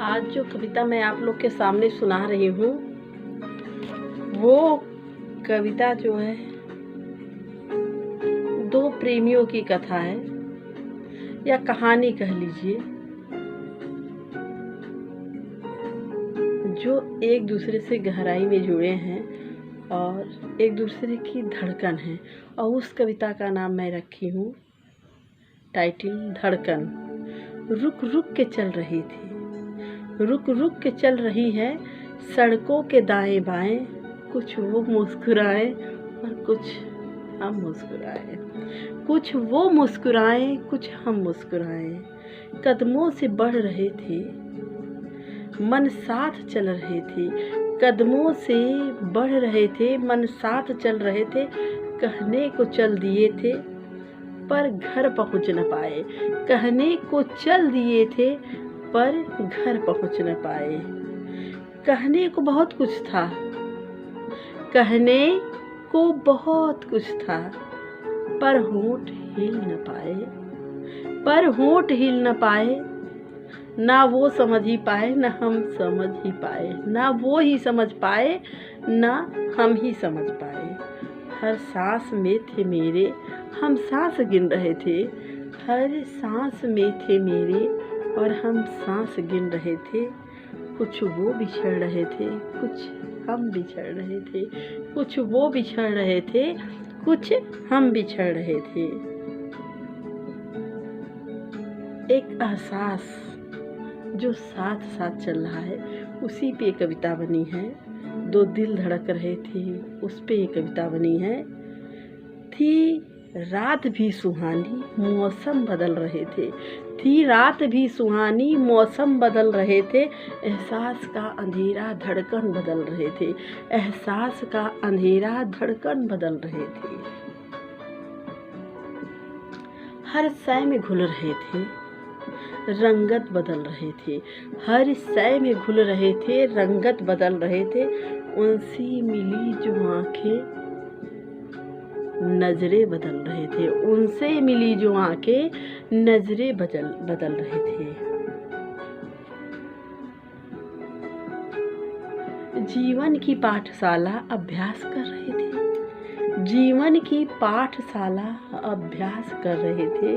आज जो कविता मैं आप लोग के सामने सुना रही हूँ वो कविता जो है दो प्रेमियों की कथा है या कहानी कह लीजिए, जो एक दूसरे से गहराई में जुड़े हैं और एक दूसरे की धड़कन है। और उस कविता का नाम मैं रखी हूँ टाइटल धड़कन। रुक रुक के चल रही थी, रुक रुक के चल रही है सड़कों के दाएं बाएं, कुछ वो मुस्कुराए और कुछ हम मुस्कुराए, कुछ वो मुस्कुराए कुछ हम मुस्कुराए। कदमों से बढ़ रहे थे, मन साथ चल रहे थे, कदमों से बढ़ रहे थे, मन साथ चल रहे थे। कहने को चल दिए थे पर घर पहुंच न पाए, कहने को चल दिए थे पर घर पहुंच न पाए। कहने को बहुत कुछ था, कहने को बहुत कुछ था, पर होंठ हिल न पाए, पर होंठ हिल न पाए। ना वो समझ ही पाए ना हम समझ ही पाए, ना वो ही समझ पाए ना हम ही समझ पाए। हर सांस में थे मेरे, हम सांस गिन रहे थे, हर सांस में थे मेरे और हम सांस गिन रहे थे। कुछ वो बिछड़ रहे थे, कुछ हम बिछड़ रहे थे, कुछ वो बिछड़ रहे थे, कुछ हम बिछड़ रहे थे। एक एहसास जो साथ साथ चल रहा है, उसी पे कविता बनी है। दो दिल धड़क रहे थे, उस पे ये कविता बनी है। थी रात भी सुहानी, मौसम बदल रहे थे, थी रात भी सुहानी, मौसम बदल रहे थे। एहसास का अंधेरा धड़कन बदल रहे थे, एहसास का अंधेरा धड़कन बदल रहे थे। हर शय में घुल रहे थे, रंगत बदल रहे थे, हर शय में घुल रहे थे, रंगत बदल रहे थे। उनसे मिली जो आंखें नजरें बदल रहे थे, उनसे मिली जो आंखें नजरें बदल रहे थे। जीवन की पाठशाला अभ्यास कर रहे थे, जीवन की पाठशाला अभ्यास कर रहे थे।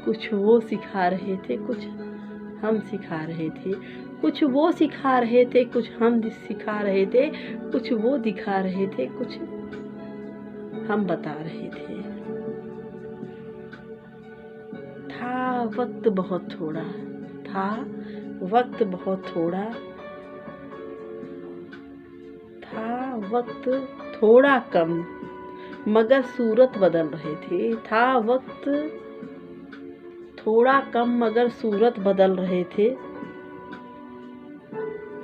कुछ वो सिखा रहे थे, कुछ हम सिखा रहे थे, कुछ वो सिखा रहे थे, कुछ हम सिखा रहे थे, कुछ वो दिखा रहे थे, कुछ हम बता रहे थे। था वक्त बहुत थोड़ा, था वक्त बहुत थोड़ा, था वक्त थोड़ा कम मगर सूरत बदल रहे थे, था वक्त थोड़ा कम मगर सूरत बदल रहे थे।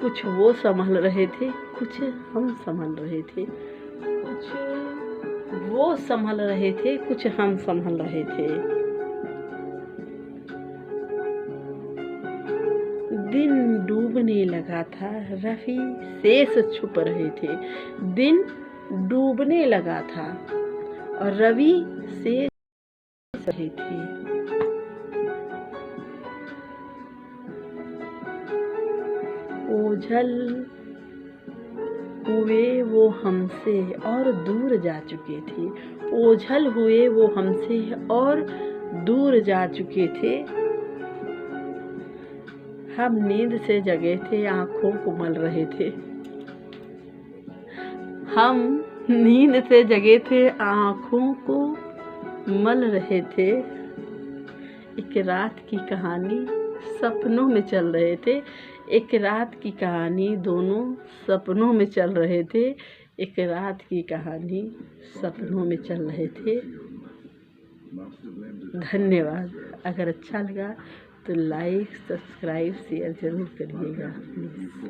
कुछ वो संभल रहे थे, कुछ हम संभल रहे थे, कुछ वो संभल रहे थे, कुछ हम संभल रहे थे। दिन डूबने लगा था, रफ़ी शेष छुप रहे थे, दिन डूबने लगा था और रवि शेष रहे थे। ओझल हुए वो हमसे और दूर जा चुके थे, ओझल हुए वो हमसे और दूर जा चुके थे। हम नींद से जगे थे, आँखों को मल रहे थे, हम नींद से जगे थे, आँखों को मल रहे थे। एक रात की कहानी सपनों में चल रहे थे, एक रात की कहानी दोनों सपनों में चल रहे थे, एक रात की कहानी सपनों में चल रहे थे। धन्यवाद। अगर अच्छा लगा तो लाइक सब्सक्राइब शेयर ज़रूर करिएगा प्लीज़।